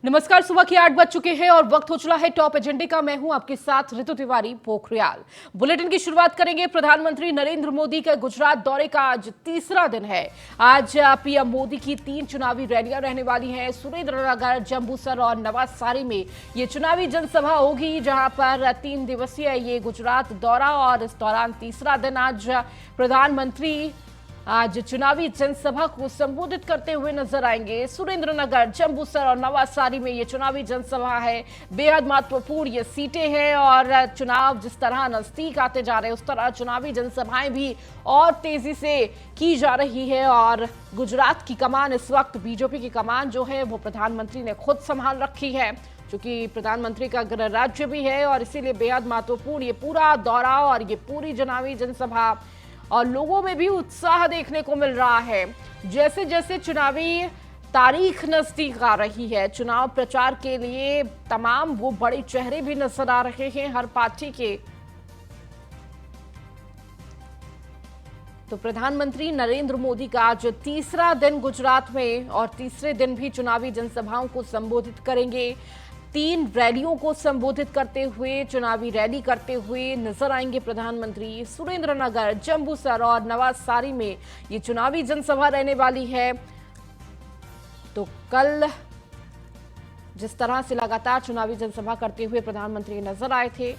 नमस्कार। सुबह के 8 बज चुके हैं और वक्त हो चला है टॉप एजेंडे का। मैं हूं आपके साथ ऋतु तिवारी पोखरियाल। बुलेटिन की शुरुआत करेंगे। प्रधानमंत्री नरेंद्र मोदी का गुजरात दौरे का आज तीसरा दिन है। आज पीएम मोदी की 3 चुनावी रैलियां रहने वाली हैं। सुरेंद्रनगर, जंबूसर और नवासारी में ये चुनावी जनसभा होगी, जहां पर 3 दिवसीय ये गुजरात दौरा और इस दौरान तीसरा दिन आज प्रधानमंत्री आज चुनावी जनसभा को संबोधित करते हुए नजर आएंगे। सुरेंद्रनगर, जंबूसर और नवासारी में ये चुनावी जनसभा है। बेहद महत्वपूर्ण ये सीटें हैं और चुनाव जिस तरह नजदीक आते जा रहे हैं उस तरह चुनावी जनसभाएं भी और तेजी से की जा रही है। और गुजरात की कमान इस वक्त बीजेपी की कमान जो है वो प्रधानमंत्री ने खुद संभाल रखी है, क्योंकि प्रधानमंत्री का गृह राज्य भी है और इसीलिए बेहद महत्वपूर्ण ये पूरा दौरा और ये पूरी चुनावी जनसभा। और लोगों में भी उत्साह देखने को मिल रहा है। जैसे जैसे चुनावी तारीख नजदीक आ रही है, चुनाव प्रचार के लिए तमाम वो बड़े चेहरे भी नजर आ रहे हैं हर पार्टी के। तो प्रधानमंत्री नरेंद्र मोदी का आज तीसरा दिन गुजरात में और तीसरे दिन भी चुनावी जनसभाओं को संबोधित करेंगे। 3 रैलियों को संबोधित करते हुए, चुनावी रैली करते हुए नजर आएंगे प्रधानमंत्री। सुरेंद्रनगर, जंबूसर और नवासारी में ये चुनावी जनसभा रहने वाली है। तो कल जिस तरह से लगातार चुनावी जनसभा करते हुए प्रधानमंत्री नजर आए थे,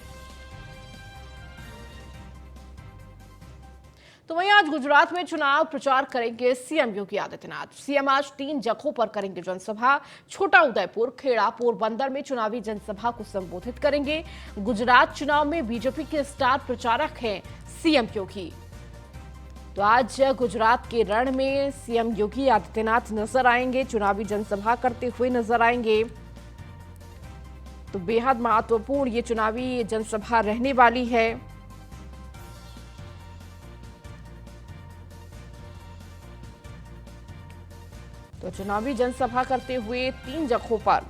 तो वहीं आज गुजरात में चुनाव प्रचार करेंगे सीएम योगी आदित्यनाथ। सीएम आज 3 जगहों पर करेंगे जनसभा। छोटा उदयपुर, खेड़ा, पोरबंदर में चुनावी जनसभा को संबोधित करेंगे। गुजरात चुनाव में बीजेपी के स्टार प्रचारक हैं सीएम योगी। तो आज गुजरात के रण में सीएम योगी आदित्यनाथ नजर आएंगे, चुनावी जनसभा करते हुए नजर आएंगे। तो बेहद महत्वपूर्ण ये चुनावी जनसभा रहने वाली है। तो चुनावी जनसभा करते हुए 3 जगहों पर।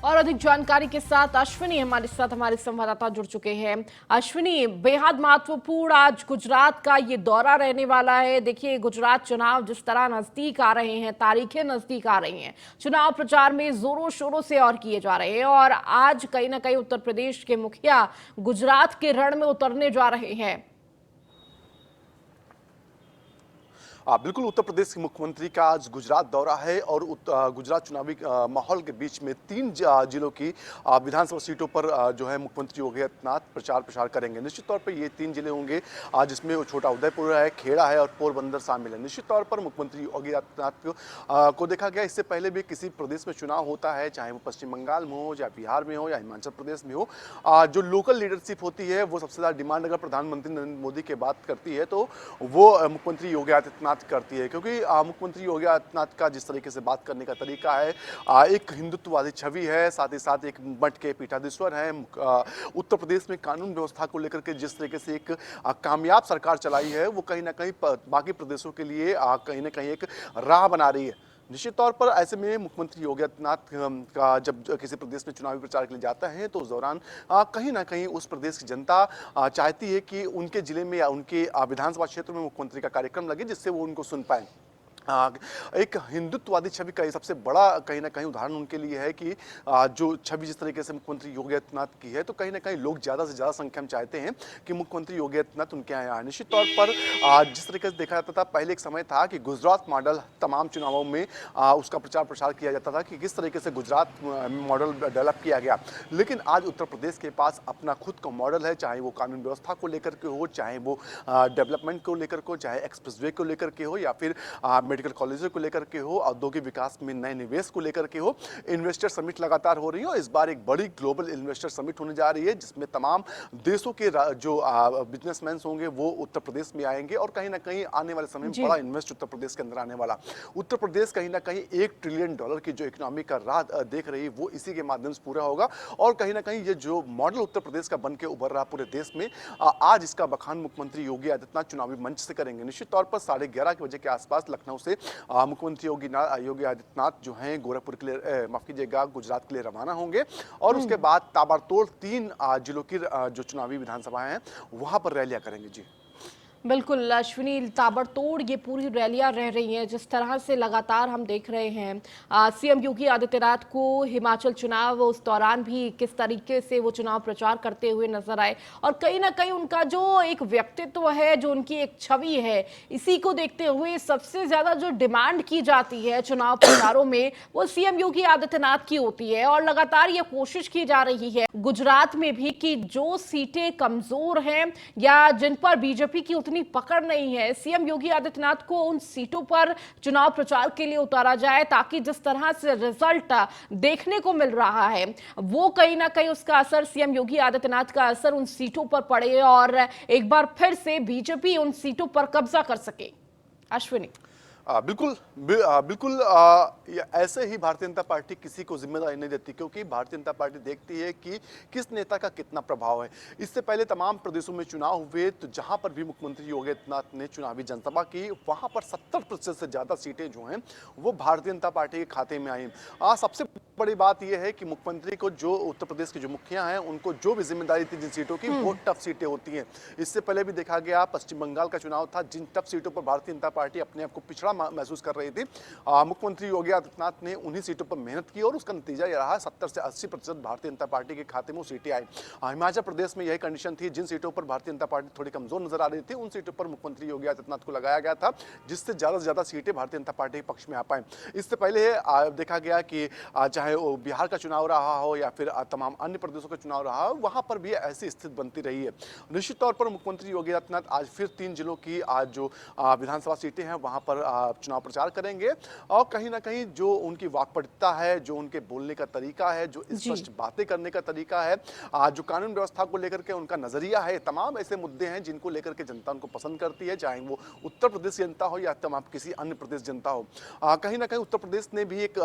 और अधिक जानकारी के साथ अश्विनी हमारे साथ, हमारे संवाददाता जुड़ चुके हैं। अश्विनी, बेहद महत्वपूर्ण आज गुजरात का ये दौरा रहने वाला है। देखिए, गुजरात चुनाव जिस तरह नजदीक आ रहे हैं, तारीखें नजदीक आ रही हैं, चुनाव प्रचार में जोरों शोरों से और किए जा रहे हैं और आज कहीं ना कहीं उत्तर प्रदेश के मुखिया गुजरात के रण में उतरने जा रहे हैं। बिल्कुल, उत्तर प्रदेश के मुख्यमंत्री का आज गुजरात दौरा है और गुजरात चुनावी माहौल के बीच में 3 जिलों की विधानसभा सीटों पर जो है मुख्यमंत्री योगी आदित्यनाथ प्रचार करेंगे। निश्चित तौर पर ये 3 जिले होंगे जिसमें छोटा उदयपुर है, खेड़ा है और पोरबंदर शामिल है। निश्चित तौर पर मुख्यमंत्री योगी आदित्यनाथ को देखा गया, इससे पहले भी किसी प्रदेश में चुनाव होता है, चाहे वो पश्चिम बंगाल में हो, या बिहार में हो, या हिमाचल प्रदेश में हो, जो लोकल लीडरशिप होती है वो सबसे ज़्यादा डिमांड अगर प्रधानमंत्री नरेंद्र मोदी की बात करती है तो वो मुख्यमंत्री योगी आदित्यनाथ करती है, क्योंकि मुख्यमंत्री योगी आदित्यनाथ का जिस तरीके से बात करने का तरीका है, एक हिंदुत्ववादी छवि है, साथ ही साथ एक मठ के पीठाधीश्वर हैं। उत्तर प्रदेश में कानून व्यवस्था को लेकर के जिस तरीके से एक कामयाब सरकार चलाई है, वो कहीं ना कहीं बाकी प्रदेशों के लिए कहीं ना कहीं एक राह बना रही है। निश्चित तौर पर ऐसे में मुख्यमंत्री योगी आदित्यनाथ का जब किसी प्रदेश में चुनावी प्रचार के लिए जाता है तो उस दौरान कहीं ना कहीं उस प्रदेश की जनता चाहती है कि उनके जिले में या उनके विधानसभा क्षेत्र में मुख्यमंत्री का कार्यक्रम लगे, जिससे वो उनको सुन पाए। एक हिंदुत्ववादी छवि का सबसे बड़ा कहीं ना कहीं उदाहरण उनके लिए है कि जो छवि जिस तरीके से मुख्यमंत्री योगी आदित्यनाथ की है, तो कहीं ना कहीं लोग ज़्यादा से ज़्यादा संख्या में चाहते हैं कि मुख्यमंत्री योगी आदित्यनाथ उनके यहाँ आए। निश्चित तौर पर जिस तरीके से देखा जाता था, पहले एक समय था कि गुजरात मॉडल तमाम चुनावों में उसका प्रचार किया जाता था कि किस तरीके से गुजरात मॉडल डेवलप किया गया, लेकिन आज उत्तर प्रदेश के पास अपना खुद का मॉडल है, चाहे वो कानून व्यवस्था को लेकर के हो, चाहे वो डेवलपमेंट को लेकर के हो, चाहे एक्सप्रेसवे को लेकर के हो, या फिर मेडिकल कॉलेजों को लेकर के हो, औद्योगिक विकास में नए निवेश को लेकर के हो। इन्वेस्टर समिट लगातार हो रही है और इस बार एक बड़ी ग्लोबल इन्वेस्टर समिट होने जा रही है, जिसमें तमाम देशों के जो बिजनेसमैन होंगे वो उत्तर प्रदेश में आएंगे और कहीं ना कहीं आने वाले समय में बड़ा इन्वेस्ट उत्तर प्रदेश के अंदर आने वाला। उत्तर प्रदेश कहीं ना कहीं $1 ट्रिलियन की जो इकोनॉमी का राह देख रही है वो इसी के माध्यम से पूरा होगा और कहीं ना कहीं ये जो मॉडल उत्तर प्रदेश का बन के उभर रहा पूरे देश में, आज इसका बखान मुख्यमंत्री योगी आदित्यनाथ चुनावी मंच से करेंगे। निश्चित तौर पर 11:30 बजे के आसपास लखनऊ से मुख्यमंत्री योगी आदित्यनाथ जो हैं गोरखपुर के लिए, माफ कीजिएगा, गुजरात के लिए रवाना होंगे और उसके बाद ताबड़तोड़ 3 जिलों की जो चुनावी विधानसभाएं हैं वहां पर रैलियां करेंगे। जी बिल्कुल अश्विनी, ताबड़तोड़ ये पूरी रैलियां रह रही हैं। जिस तरह से लगातार हम देख रहे हैं सीएम योगी आदित्यनाथ को हिमाचल चुनाव, उस दौरान भी किस तरीके से वो चुनाव प्रचार करते हुए नजर आए, और कहीं ना कहीं उनका जो एक व्यक्तित्व है, जो उनकी एक छवि है, इसी को देखते हुए सबसे ज्यादा जो डिमांड की जाती है चुनाव प्रचारों में वो सीएम योगी आदित्यनाथ की होती है। और लगातार ये कोशिश की जा रही है गुजरात में भी कि जो सीटें कमजोर हैं या जिन पर बीजेपी की उतनी पकड़ नहीं है, सीएम योगी आदित्यनाथ को उन सीटों पर चुनाव प्रचार के लिए उतारा जाए, ताकि जिस तरह से रिजल्ट देखने को मिल रहा है वो कहीं ना कहीं उसका असर, सीएम योगी आदित्यनाथ का असर उन सीटों पर पड़े और एक बार फिर से बीजेपी उन सीटों पर कब्जा कर सके। अश्विनी। बिल्कुल ऐसे ही भारतीय जनता पार्टी किसी को जिम्मेदारी नहीं देती, क्योंकि भारतीय जनता पार्टी देखती है कि किस नेता का कितना प्रभाव है। इससे पहले तमाम प्रदेशों में चुनाव हुए, तो जहां पर भी मुख्यमंत्री योगी आदित्यनाथ ने चुनावी जनसभा की, वहां पर 70% से ज्यादा सीटें जो हैं वो भारतीय जनता पार्टी के खाते में आई। सबसे बड़ी बात यह है कि मुख्यमंत्री को, जो उत्तर प्रदेश के जो मुखिया हैं, उनको जो भी जिम्मेदारी थी जिन सीटों की, वो टफ सीटें होती हैं। इससे पहले भी देखा गया, पश्चिम बंगाल का चुनाव था, जिन टफ सीटों पर भारतीय जनता पार्टी अपने आप को पिछड़ा महसूस कर रही थी, मुख्यमंत्री योगी आदित्यनाथ ने उन्हीं सीटों पर मेहनत की और उसका नतीजा यह रहा, 70 से 80% भारतीय जनता पार्टी के खाते में वो सीटें आई। हिमाचल प्रदेश में यही कंडीशन थी, जिन सीटों पर भारतीय जनता पार्टी थोड़ी कमजोर नजर आ रही थी, उन सीटों पर मुख्यमंत्री योगी आदित्यनाथ को लगाया गया था, जिससे ज्यादा से ज्यादा सीटें भारतीय जनता पार्टी के पक्ष में आ पाए। इससे पहले देखा गया कि चाहे वो बिहार का चुनाव रहा हो या फिर तमाम अन्य प्रदेशों का चुनाव रहा हो, वहां पर भी ऐसी स्थिति बनती रही है। निश्चित तौर पर मुख्यमंत्री योगी आदित्यनाथ आज फिर 3 जिलों की आज जो विधानसभा सीटें हैं वहां पर चुनाव प्रचार करेंगे, और कहीं ना कहीं जो उनकी वाक्पटुता है, जो उनके बोलने का तरीका है, जो स्पष्ट बातें करने का तरीका है, जो कानून व्यवस्था को लेकर के उनका नजरिया है, तमाम ऐसे मुद्दे हैं जिनको लेकर के जनता उनको पसंद करती है, चाहे वो उत्तर प्रदेश जनता हो या तमाम किसी अन्य प्रदेश जनता हो। कहीं ना कहीं उत्तर प्रदेश ने भी एक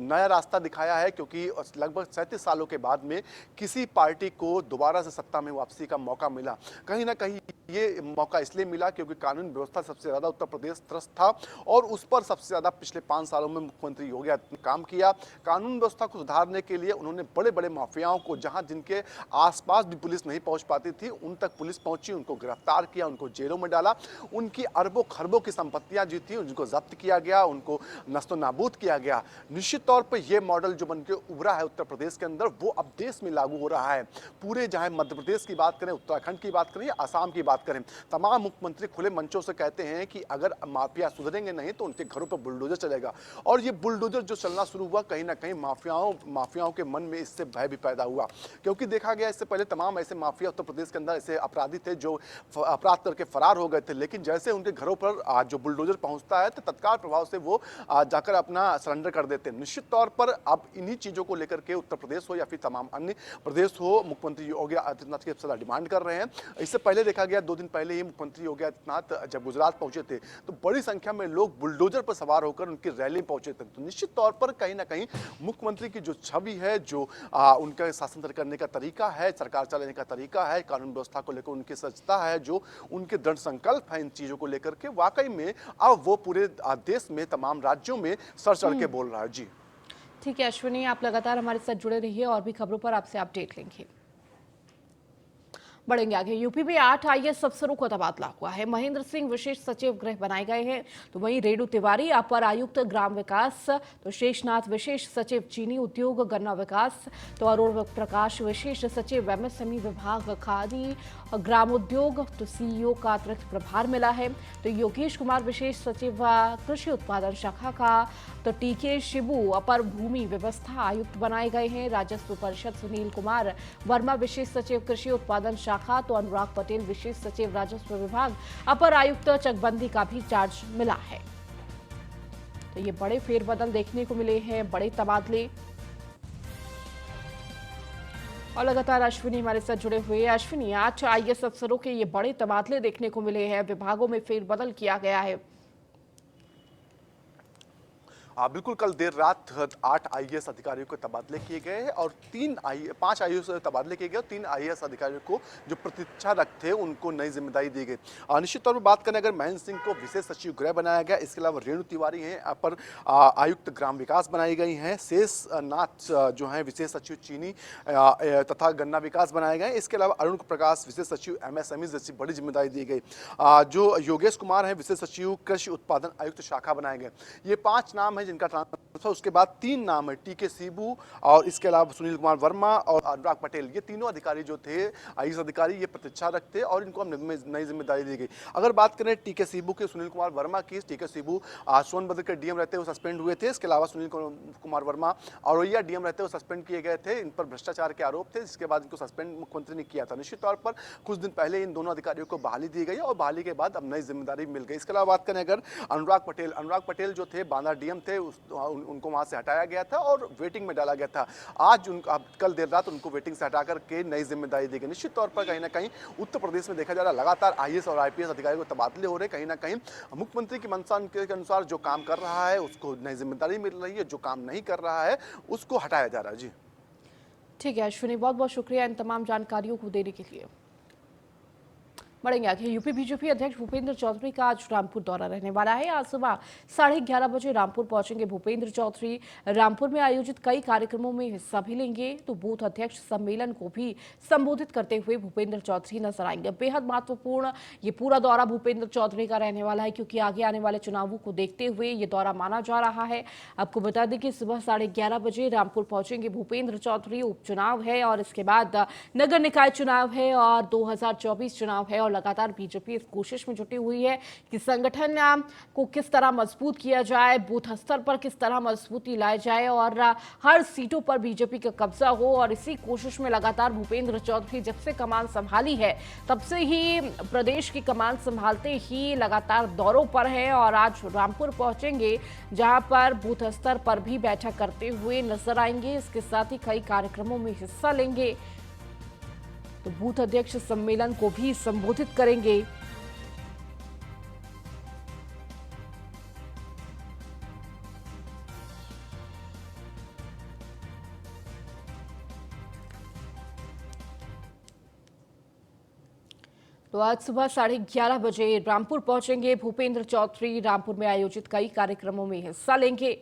नया रास्ता दिखाया है, क्योंकि लगभग 37 सालों के बाद में किसी पार्टी को दोबारा से सत्ता में वापसी का मौका मिला। कहीं ना कहीं ये मौका इसलिए मिला क्योंकि कानून व्यवस्था सबसे ज्यादा उत्तर प्रदेश त्रस्त था, और उस पर सबसे ज्यादा पिछले 5 सालों में मुख्यमंत्री योगी आदित्यनाथ ने काम किया। कानून व्यवस्था को सुधारने के लिए उन्होंने बड़े बड़े माफियाओं को, जहां जिनके आसपास भी पुलिस नहीं पहुंच पाती थी, उन तक पुलिस पहुंची, उनको गिरफ्तार किया, उनको जेलों में डाला, उनकी अरबों खरबों की संपत्तियां जो थी उनको जब्त किया गया, उनको नस्तो नाबूद किया गया। निश्चित तौर पर यह मॉडल जो बनकर उभरा है उत्तर प्रदेश के अंदर, वो अब देश में लागू हो रहा है। पूरे, चाहे मध्य प्रदेश की बात करें, उत्तराखंड की बात करें या असम की बात करें, तमाम मुख्यमंत्री खुले मंचों से कहते हैं कि अगर माफिया सुधरेंगे नहीं तो उनके घरों पर बुलडोजर चलेगा। और ये बुलडोजर जो चलना शुरू हुआ, कहीं ना कहीं माफियाओं के मन में इससे भय भी पैदा हुआ, क्योंकि देखा गया इससे पहले तमाम ऐसे माफिया उत्तर प्रदेश के अंदर ऐसे अपराधी थे जो अपराध करके फरार हो गए थे, लेकिन जैसे उनके घरों पर जो बुलडोजर पहुंचता है तो तत्काल प्रभाव से वो जाकर अपना सरेंडर कर देते हैं। निश्चित तौर पर अब इन्हीं चीजों को लेकर के उत्तर प्रदेश हो या फिर तमाम अन्य प्रदेश हो, मुख्यमंत्री योगी आदित्यनाथ की सबसे डिमांड कर रहे हैं। इससे पहले देखा गया 2 दिन पहले ही मुख्यमंत्री योगी आदित्यनाथ जब गुजरात पहुंचे थे तो बड़ी संख्या में लोग बुलडोजर पर सवार होकर उनकी रैली पहुंचे थे। तो निश्चित तौर पर कहीं ना कहीं मुख्यमंत्री की जो छवि है, जो उनका शासन करने का तरीका है, सरकार चलाने का तरीका है, कानून व्यवस्था को लेकर उनकी सच्चा है, जो उनके दृढ़ संकल्प है इन चीजों को लेकर के, वाकई में अब वो पूरे देश में तमाम राज्यों में सर चढ़ के बोल रहा है। जी ठीक है अश्विनी, आप लगातार हमारे साथ जुड़े रहिए और भी खबरों पर आपसे अपडेट लेंगे। बढ़ेंगे आगे। यूपी में 8 आईएएस अफसरों का तबादला हुआ है। महेंद्र सिंह विशेष सचिव गृह बनाए गए हैं, तो वहीं रेणु तिवारी अपर आयुक्त ग्राम विकास, तो शेषनाथ विशेष सचिव चीनी उद्योग गन्ना विकास, तो अरुण प्रकाश विशेष सचिव एमएसएमई विभाग खादी ग्राम उद्योग, तो सीईओ का अतिरिक्त प्रभार मिला है। तो योगेश कुमार विशेष सचिव कृषि उत्पादन शाखा का, तो टीके शिबू अपर भूमि व्यवस्था आयुक्त बनाए गए हैं। राजस्व परिषद सुनील कुमार वर्मा विशेष सचिव कृषि उत्पादन शाखा, तो अनुराग पटेल विशेष सचिव राजस्व विभाग अपर आयुक्त चकबंदी का भी चार्ज मिला है। तो ये बड़े फेरबदल देखने को मिले हैं, बड़े तबादले। और लगातार अश्विनी हमारे साथ जुड़े हुए हैं। अश्विनी, 8 आईएएस अफसरों के ये बड़े तबादले देखने को मिले हैं, विभागों में फेरबदल किया गया है। बिल्कुल कल देर रात 8 आईएएस अधिकारियों के तबादले किए गए हैं और 5 आईएएस तबादले किए गए और 3 आईएएस अधिकारियों को जो प्रतीक्षारत थे उनको नई जिम्मेदारी दी गई। निश्चित तौर पर बात करें अगर महेंद्र सिंह को विशेष सचिव गृह बनाया गया, इसके अलावा रेणु तिवारी हैं अपर आयुक्त ग्राम विकास बनाई गई हैं, शेष नाथ जो हैं विशेष सचिव चीनी तथा गन्ना विकास बनाए गए। इसके अलावा अरुण प्रकाश विशेष सचिव एमएसएमई जैसी बड़ी जिम्मेदारी दी गई। जो योगेश कुमार हैं विशेष सचिव कृषि उत्पादन आयुक्त शाखा बनाए गए। ये 5 नाम है जिनका ट्रांसफर, उसके बाद 3 नाम है टीके सीबू और इसके अलावा सुनील कुमार वर्मा और अनुराग पटेल। ये तीनों अधिकारी जो थे आईएएस अधिकारी ये प्रतीक्षा रखते और इनको नई जिम्मेदारी दी गई। अगर बात करें टीके सीबू के सुनील कुमार वर्मा की, टीके सीबू सोनभद्र के डीएम रहते हुए सस्पेंड हुए थे। इसके अलावा सुनील कुमार वर्मा औरैया डीएम रहते हुए सस्पेंड किए गए थे। इन पर भ्रष्टाचार के आरोप थे, जिसके बाद इनको सस्पेंड मुख्यमंत्री ने किया था। निश्चित तौर पर कुछ दिन पहले इन दोनों अधिकारियों को बहाली दी गई और बहाली के बाद अब नई जिम्मेदारी मिल गई। इसके अलावा बात करें अगर अनुराग पटेल जो थे बांदा डीएम थे, उनको वहां से हटाया गया था और वेटिंग में डाला गया था। आज कल देर रात उनको वेटिंग से हटा करके नई जिम्मेदारी दी गई। निश्चित तौर पर कहीं ना कहीं उत्तर प्रदेश में देखा जा रहा है लगातार आईएएस और आईपीएस अधिकारियों को तबादले हो रहे। कहीं ना कहीं मुख्यमंत्री की मंशा के अनुसार जो काम कर रहा है उसको नई जिम्मेदारी मिल रही है, जो काम नहीं कर रहा है उसको हटाया जा रहा है। जी ठीक है अश्विनी, बहुत बहुत शुक्रिया इन तमाम जानकारियों को देने के लिए। बढ़ेंगे आगे। यूपी बीजेपी अध्यक्ष भूपेंद्र चौधरी का आज रामपुर दौरा रहने वाला है। आज सुबह 11:30 बजे रामपुर पहुंचेंगे भूपेंद्र चौधरी। रामपुर में आयोजित कई कार्यक्रमों में हिस्सा भी लेंगे, तो बूथ अध्यक्ष सम्मेलन को भी संबोधित करते हुए भूपेंद्र चौधरी नजर आएंगे। बेहद महत्वपूर्ण ये पूरा दौरा भूपेंद्र चौधरी का रहने वाला है, क्योंकि आगे आने वाले चुनावों को देखते हुए ये दौरा माना जा रहा है। आपको बता दें कि सुबह 11:30 बजे रामपुर पहुंचेंगे भूपेंद्र चौधरी। उपचुनाव है और इसके बाद नगर निकाय चुनाव है और 2024 चुनाव है। लगातार बीजेपी इस कोशिश में जुटी हुई है कि संगठन को किस तरह मजबूत किया जाए, बूथ स्तर पर किस तरह मजबूती लाई जाए और हर सीटों पर बीजेपी का कब्जा हो। और इसी कोशिश में लगातार भूपेंद्र चौधरी जब से कमान संभाली है तब से ही प्रदेश की कमान संभालते ही लगातार दौरों पर है और आज रामपुर पहुंचेंगे, जहां पर बूथ स्तर पर भी बैठक करते हुए नजर आएंगे। इसके साथ ही कई कार्यक्रमों में हिस्सा लेंगे, तो बूथ अध्यक्ष सम्मेलन को भी संबोधित करेंगे। तो आज सुबह 11:30 बजे रामपुर पहुंचेंगे भूपेंद्र चौधरी। रामपुर में आयोजित कई कार्यक्रमों में हिस्सा लेंगे।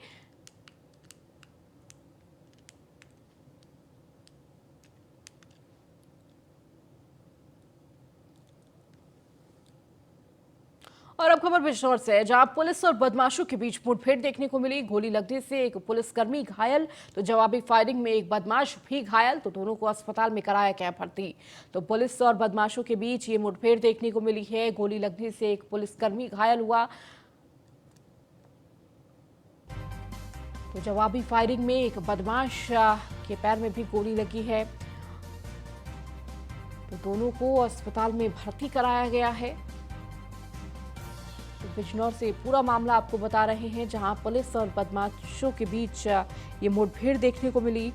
और अब खबर बिजनौर से है, जहां पुलिस और बदमाशों के बीच मुठभेड़ देखने को मिली। गोली लगने से एक पुलिसकर्मी घायल, तो जवाबी फायरिंग में एक बदमाश भी घायल, तो दोनों को अस्पताल में कराया गया भर्ती। तो पुलिस और बदमाशों के बीच ये मुठभेड़ देखने को मिली है। गोली लगने से एक पुलिसकर्मी घायल हुआ, तो जवाबी फायरिंग में एक बदमाश के पैर में भी गोली लगी है, तो दोनों को अस्पताल में भर्ती कराया गया है। तो बिजनौर से पूरा मामला आपको बता रहे हैं, जहां पुलिस और बदमाशों के बीच ये मुठभेड़ देखने को मिली।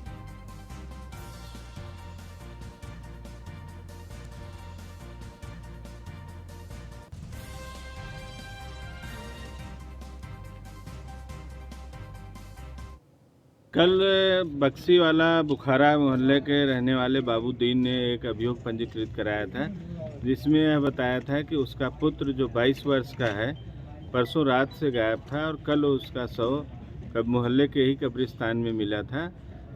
कल बक्सीवाला बुखारा मोहल्ले के रहने वाले बाबूदीन ने एक अभियोग पंजीकृत कराया था, जिसमें यह बताया था कि उसका पुत्र जो 22 वर्ष का है परसों रात से गायब था और कल उसका शव मोहल्ले के ही कब्रिस्तान में मिला था,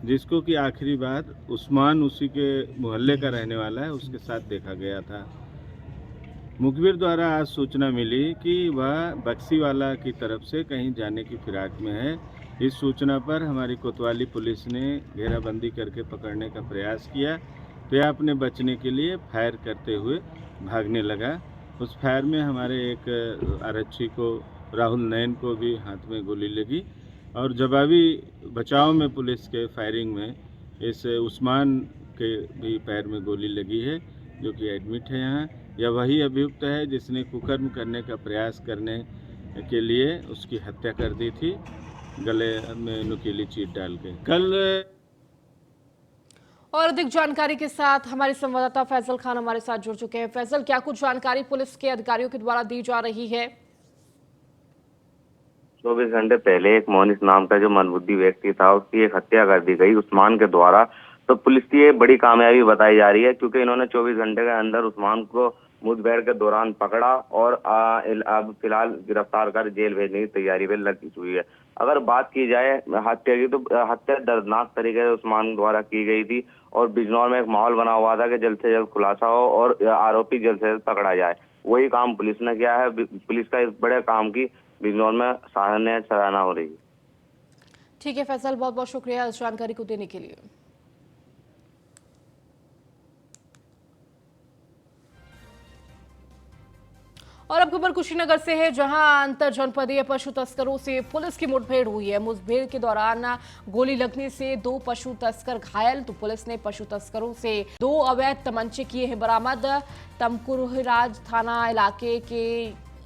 जिसको कि आखिरी बार उस्मान उसी के मोहल्ले का रहने वाला है उसके साथ देखा गया था। मुखबिर द्वारा आज सूचना मिली कि वह बक्सीवाला की तरफ से कहीं जाने की फिराक में है। इस सूचना पर हमारी कोतवाली पुलिस ने घेराबंदी करके पकड़ने का प्रयास किया, तो यह अपने बचने के लिए फायर करते हुए भागने लगा। उस फायर में हमारे एक आरक्षी को राहुल नयन को भी हाथ में गोली लगी और जवाबी बचाव में पुलिस के फायरिंग में इस उस्मान के भी पैर में गोली लगी है, जो कि एडमिट है यहाँ। यह वही अभियुक्त है जिसने कुकर्म करने का प्रयास करने के लिए उसकी हत्या कर दी थी, गले में नुकीली चीट डाल के। कल और अधिक जानकारी के साथ हमारे संवाददाता फैजल खान हमारे साथ जुड़ चुके हैं। फैजल, क्या कुछ जानकारी पुलिस के अधिकारियों के द्वारा दी जा रही है? 24 घंटे पहले एक मोनिस नाम का जो मंदबुद्धि व्यक्ति था उसकी एक हत्या कर दी गई उस्मान के द्वारा। तो पुलिस की ये बड़ी कामयाबी बताई जा रही है, क्योंकि इन्होंने 24 घंटे के अंदर उस्मान को मुठभेड़ के दौरान पकड़ा और अब फिलहाल गिरफ्तार कर जेल भेजने की तैयारी में लगी हुई है। अगर बात की जाए हत्या की, तो हत्या दर्दनाक तरीके से उस्मान द्वारा की गई थी और बिजनौर में एक माहौल बना हुआ था कि जल्द से जल्द खुलासा हो और आरोपी जल्द से जल्द पकड़ा जाए। वही काम पुलिस ने किया है। पुलिस का इस बड़े काम की बिजनौर में सराहना हो रही है। ठीक है फैसल, बहुत बहुत शुक्रिया इस जानकारी को देने के लिए। और अब खबर कुशीनगर से है, जहां अंतर जनपदीय पशु तस्करों से पुलिस की मुठभेड़ हुई है। मुठभेड़ के दौरान गोली लगने से 2 पशु तस्कर घायल। तो पुलिस ने पशु तस्करों से 2 अवैध तमंचे किए हैं बरामद। तमकुरराज थाना इलाके के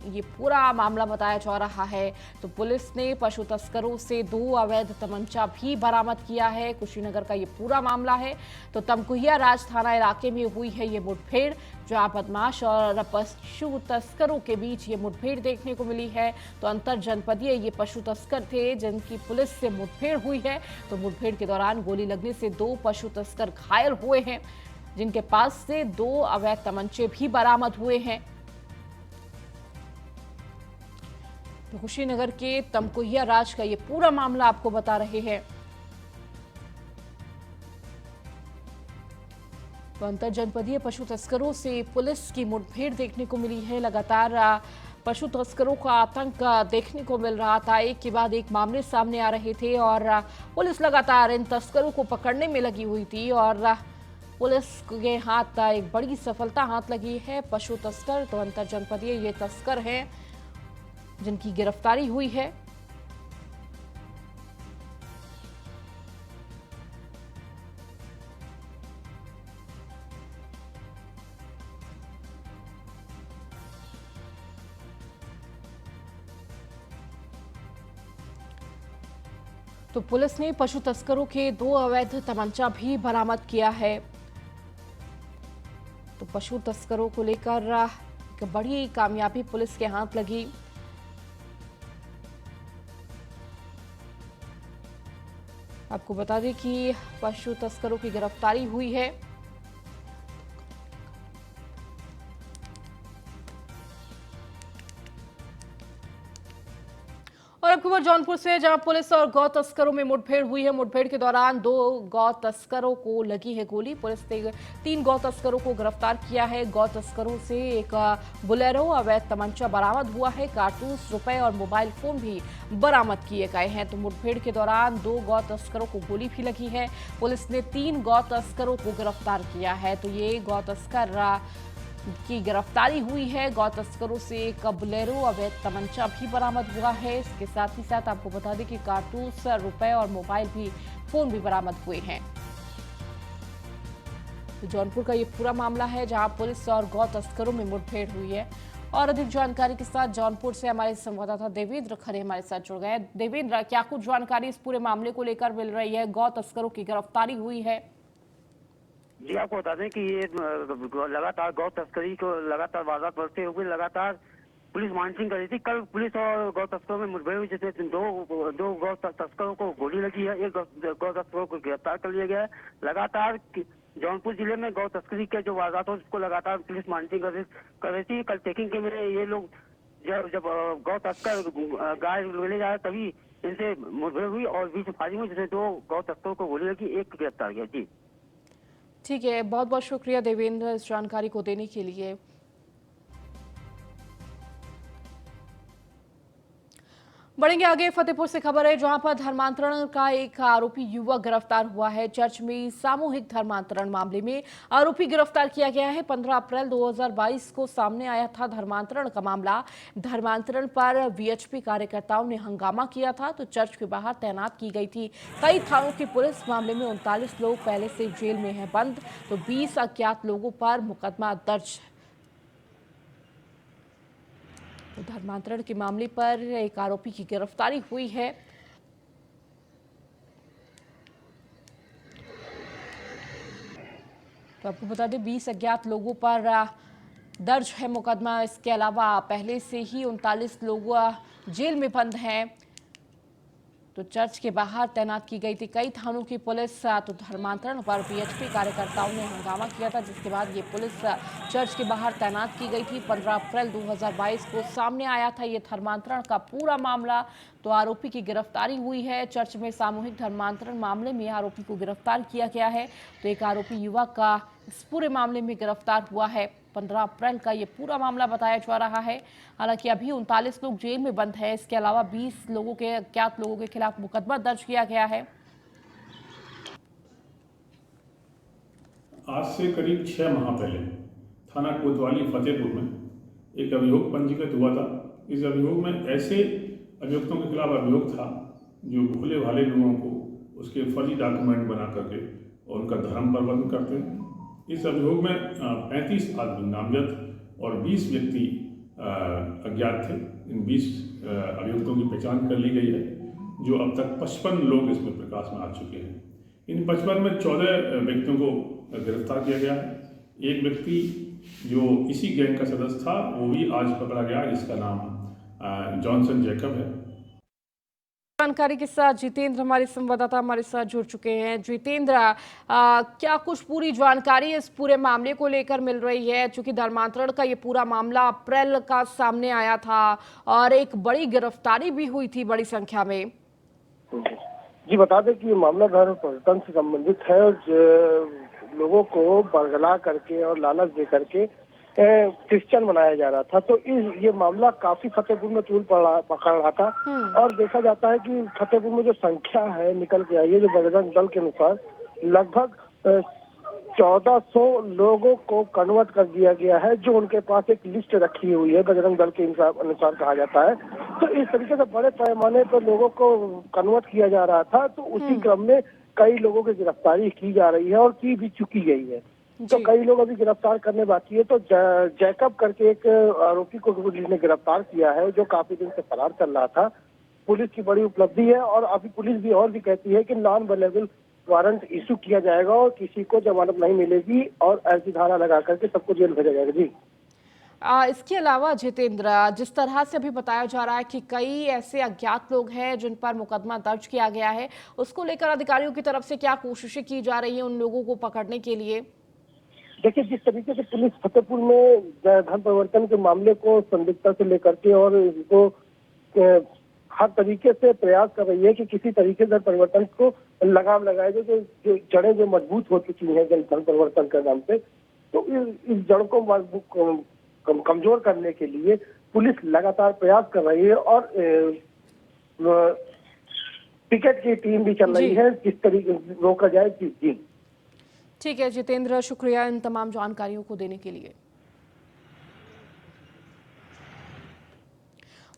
ये पूरा मामला बताया जा रहा है। तो पुलिस ने पशु तस्करों से 2 अवैध तमंचा भी बरामद किया है। कुशीनगर का ये पूरा मामला है। तो तमकुहिया राज थाना इलाके में हुई है ये मुठभेड़, जहां बदमाश और पशु तस्करों के बीच ये मुठभेड़ देखने को मिली है। तो अंतर जनपदीय ये पशु तस्कर थे जिनकी पुलिस से मुठभेड़ हुई है। तो मुठभेड़ के दौरान गोली लगने से 2 पशु तस्कर घायल हुए हैं, जिनके पास से 2 अवैध तमंचे भी बरामद हुए हैं। तो कुशीनगर के तमकुहिया राज का ये पूरा मामला आपको बता रहे हैं। तो अंतर जनपदीय पशु तस्करों से पुलिस की मुठभेड़ देखने को मिली है। लगातार पशु तस्करों का आतंक देखने को मिल रहा था। एक के बाद एक मामले सामने आ रहे थे और पुलिस लगातार इन तस्करों को पकड़ने में लगी हुई थी और पुलिस के हाथ एक बड़ी सफलता हाथ लगी है। पशु तस्कर तो अंतर जनपदीय ये तस्कर हैं जिनकी गिरफ्तारी हुई है। तो पुलिस ने पशु तस्करों के 2 अवैध तमंचा भी बरामद किया है। तो पशु तस्करों को लेकर एक बड़ी कामयाबी पुलिस के हाथ लगी। आपको बता दें कि पशु तस्करों की गिरफ्तारी हुई है। और अब खबर जौनपुर से, जहां पुलिस और गौ तस्करों में मुठभेड़ हुई है। मुठभेड़ के दौरान 2 गौ तस्करों को लगी है गोली। पुलिस ने 3 गौ तस्करों को गिरफ्तार किया है। गौ तस्करों से एक बुलेरो, अवैध तमंचा बरामद हुआ है। कारतूस, रुपए और मोबाइल फोन भी बरामद किए गए हैं। तो मुठभेड़ के दौरान 2 गौ तस्करों को गोली भी लगी है। पुलिस ने 3 गौ तस्करों को गिरफ्तार किया है। तो ये गौ तस्कर की गिरफ्तारी हुई है। गौ तस्करों से एक बुलेरो, अवैध तमंचा भी बरामद हुआ है। इसके साथ ही साथ आपको बता दें कि कारतूस, रुपए और मोबाइल भी फोन भी बरामद हुए हैं। तो जौनपुर का ये पूरा मामला है जहां पुलिस और गौ तस्करों में मुठभेड़ हुई है। और अधिक जानकारी के साथ जौनपुर से हमारे संवाददाता देवेंद्र खरे हमारे साथ जुड़ गए। देवेंद्र, क्या कुछ जानकारी इस पूरे मामले को लेकर मिल रही है? गौ तस्करों की गिरफ्तारी हुई है। जी, आपको बता दें कि ये लगातार गौ तस्करी को लगातार वारदात बढ़ते हुए लगातार पुलिस मॉनिटरिंग कर रही थी। कल पुलिस और गौ तस्करों में मुठभेड़ हुई, जिसमें दो गौ तस्करों को गोली लगी है। एक गौ तस्करों को गिरफ्तार कर लिया गया है। लगातार जौनपुर जिले में गौ तस्करी के जो वारदात हो उसको लगातार पुलिस मॉनिटरिंग कर रही थी। कल चेकिंग के में ये लोग जब गौ तस्कर गाय ले जा रहे तभी इनसे मुठभेड़ हुई और बीच में फायरिंग हुई, जिसमें 2 गौ तस्करों को गोली लगी, एक गिरफ्तार किया। जी ठीक है, बहुत बहुत शुक्रिया देवेंद्र इस जानकारी को देने के लिए। बढ़ेंगे आगे। फतेहपुर से खबर है जहां पर धर्मांतरण का एक आरोपी युवक गिरफ्तार हुआ है। चर्च में सामूहिक धर्मांतरण मामले में आरोपी गिरफ्तार किया गया है। 15 अप्रैल 2022 को सामने आया था धर्मांतरण का मामला। धर्मांतरण पर वीएचपी कार्यकर्ताओं ने हंगामा किया था तो चर्च के बाहर तैनात की गई थी कई थानों की पुलिस। मामले में 39 लोग पहले से जेल में हैं बंद। तो 20 अज्ञात लोगों पर मुकदमा दर्ज। तो धर्मांतरण के मामले पर एक आरोपी की गिरफ्तारी हुई है। तो आपको बता दें 20 अज्ञात लोगों पर दर्ज है मुकदमा। इसके अलावा पहले से ही 39 लोग जेल में बंद हैं। तो चर्च के बाहर तैनात की गई थी कई थानों की पुलिस। तो धर्मांतरण पर बीएचपी कार्यकर्ताओं ने हंगामा किया था, जिसके बाद ये पुलिस चर्च के बाहर तैनात की गई थी। 15 अप्रैल 2022 को सामने आया था ये धर्मांतरण का पूरा मामला। तो आरोपी की गिरफ्तारी हुई है। चर्च में सामूहिक धर्मांतरण मामले में आरोपी को गिरफ्तार किया गया है। तो एक आरोपी युवक का इस पूरे मामले में गिरफ्तार हुआ है। 15 अप्रैल का ये पूरा मामला बताया जा रहा है। हालांकि अभी 39 लोग जेल में बंद हैं। इसके अलावा 20 लोगों के अज्ञात लोगों के खिलाफ मुकदमा दर्ज किया गया है। आज से करीब 6 माह पहले थाना कोतवाली फतेहपुर में एक अभियोग पंजीकृत हुआ था। इस अभियोग में ऐसे अभियुक्तों के खिलाफ अभियोग था जो भोले भाले लोगों को उसके फर्जी डॉक्यूमेंट बना करके और उनका धर्म प्रबंधन करते हैं। इस अभियोग में 35 आदमी नामजद और 20 व्यक्ति अज्ञात थे। इन 20 अभियुक्तों की पहचान कर ली गई है, जो अब तक 55 लोग इसमें प्रकाश में आ चुके हैं। इन 55 में 14 व्यक्तियों को गिरफ्तार किया गया है। एक व्यक्ति जो इसी गैंग का सदस्य था वो भी आज पकड़ा गया, जिसका नाम जॉनसन जैकब है। जानकारी के साथ जितेंद्र हमारे संवाददाता हमारे साथ जुड़ चुके हैं। जितेंद्र, क्या कुछ पूरी जानकारी इस पूरे मामले को लेकर मिल रही है? चूंकि धर्मांतरण का ये पूरा मामला अप्रैल का सामने आया था और एक बड़ी गिरफ्तारी भी हुई थी बड़ी संख्या में। जी बता दें कि ये मामला धर्म परिवर्तन से संबंधित है और लोगों को बरगला करके और लालच दे करके क्रिश्चियन बनाया जा रहा था। तो ये मामला काफी फतेहपुर में तूल पकड़ रहा था और देखा जाता है कि फतेहपुर में जो संख्या है निकल के आई है, जो बजरंग दल के अनुसार लगभग 1400 लोगों को कन्वर्ट कर दिया गया है, जो उनके पास एक लिस्ट रखी हुई है बजरंग दल के अनुसार कहा जाता है। तो इस तरीके से बड़े पैमाने पर लोगों को कन्वर्ट किया जा रहा था। तो उसी क्रम में कई लोगों की गिरफ्तारी की जा रही है और की भी चुकी गई है। तो कई लोग अभी गिरफ्तार करने बाकी है। तो जैकब करके एक आरोपी को पुलिस ने गिरफ्तार किया है, जो काफी दिन से फरार चल रहा था। पुलिस की बड़ी उपलब्धि है और अभी पुलिस भी और भी कहती है कि नॉन अवेलेबल वारंट इशू किया जाएगा और किसी को जमानत नहीं मिलेगी और ऐसी धारा लगा करके सबको जेल भेजा जाएगा। जी इसके अलावा जितेंद्र, जिस तरह से अभी बताया जा रहा है कि कई ऐसे अज्ञात लोग हैं जिन पर मुकदमा दर्ज किया गया है, उसको लेकर अधिकारियों की तरफ से क्या कोशिशें की जा रही हैं उन लोगों को पकड़ने के लिए? देखिए, जिस तरीके से पुलिस फतेहपुर में धर्म परिवर्तन के मामले को संदिग्धता से लेकर के और इनको हर तरीके से प्रयास कर रही है कि किसी तरीके से धर्म परिवर्तन को लगाम लगाए जाए, जो जड़ें जो मजबूत हो चुकी हैं धर्म परिवर्तन के नाम पे, तो इस जड़ को कमजोर करने के लिए पुलिस लगातार प्रयास कर रही है और पिकेट की टीम भी चल रही है, किस तरीके से रोका जाए। जी ठीक है जितेंद्र, शुक्रिया इन तमाम जानकारियों को देने के लिए।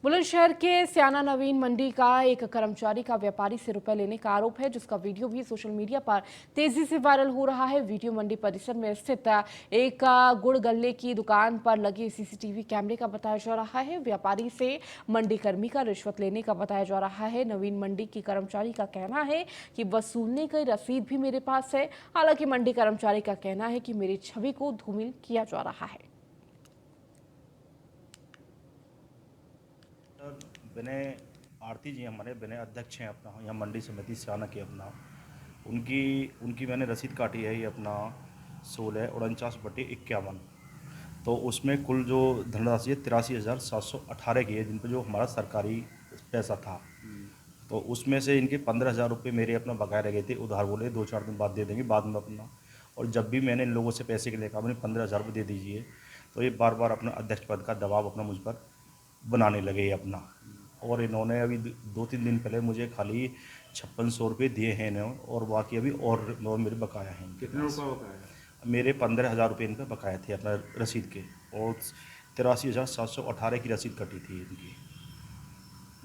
बुलंदशहर के स्याना नवीन मंडी का एक कर्मचारी का व्यापारी से रुपए लेने का आरोप है, जिसका वीडियो भी सोशल मीडिया पर तेजी से वायरल हो रहा है। वीडियो मंडी परिसर में स्थित एक गुड़ गल्ले की दुकान पर लगे सीसीटीवी कैमरे का बताया जा रहा है। व्यापारी से मंडी कर्मी का रिश्वत लेने का बताया जा रहा है। नवीन मंडी की कर्मचारी का कहना है कि वसूलने की रसीद भी मेरे पास है। हालांकि मंडी कर्मचारी का कहना है कि मेरी छवि को धूमिल किया जा रहा है। विनय आरती जी हमारे विनय अध्यक्ष हैं अपना यहाँ मंडी समिति स्याना के अपना, उनकी मैंने रसीद काटी है ये अपना 1649/51। तो उसमें कुल जो धनराशि है 83,718 की है, जिन पर जो हमारा सरकारी पैसा था। तो उसमें से इनके 15,000 रुपये मेरे अपना बकाया रह गए थे, उधार बोले 2-4 दिन बाद दे देंगे बाद में अपना। और जब भी मैंने इन लोगों से पैसे के लिए कहा मैंने 15,000 रुपये दे दीजिए, तो ये बार बार अपना अध्यक्ष पद का दबाव अपना मुझ पर बनाने लगे अपना। और इन्होंने अभी 2-3 दिन पहले मुझे खाली 5600 रुपये दिए हैं इन्होंने, और बाकी अभी और मेरे बकाया हैं। कितने रुपये बकाया? मेरे 15,000 रुपये इन पर बकाया थे अपना रसीद के, और 83,718 की रसीद कटी थी इनकी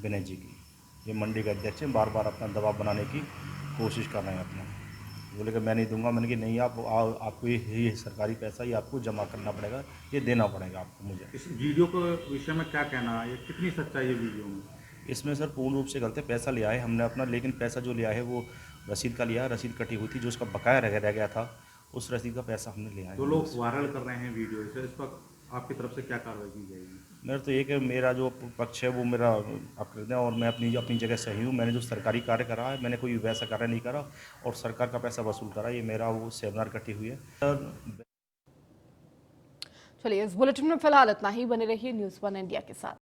विनय जी की। ये मंडी के अध्यक्ष हैं, बार बार अपना दबाव बनाने की कोशिश कर रहे हैं अपना। बोले कि मैं नहीं दूंगा, मैंने कि नहीं आपको ये सरकारी पैसा ये आपको जमा करना पड़ेगा, ये देना पड़ेगा आपको मुझे। इस वीडियो के विषय में क्या कहना है, ये कितनी सच्चाई है वीडियो में? इसमें सर पूर्ण रूप से गलत है। पैसा लिया है हमने अपना, लेकिन पैसा जो लिया है वो रसीद का लिया है, रसीद कटी हुई थी, जो उसका बकाया रह गया था उस रसीद का पैसा हमने लिया है। तो लोग वायरल कर रहे हैं वीडियो, इस पर आपकी तरफ से क्या कार्रवाई की जाएगी? मेरा तो एक है, मेरा जो पक्ष है वो मेरा आप कर दें, और मैं अपनी अपनी जगह सही हूँ। मैंने जो सरकारी कार्य करा है, मैंने कोई वैसा कार्य नहीं करा और सरकार का पैसा वसूल करा। ये मेरा वो सेमिनार कटी हुई है। चलिए, इस बुलेटिन में फिलहाल इतना ही। बने रहिए न्यूज़ 1 इंडिया के साथ।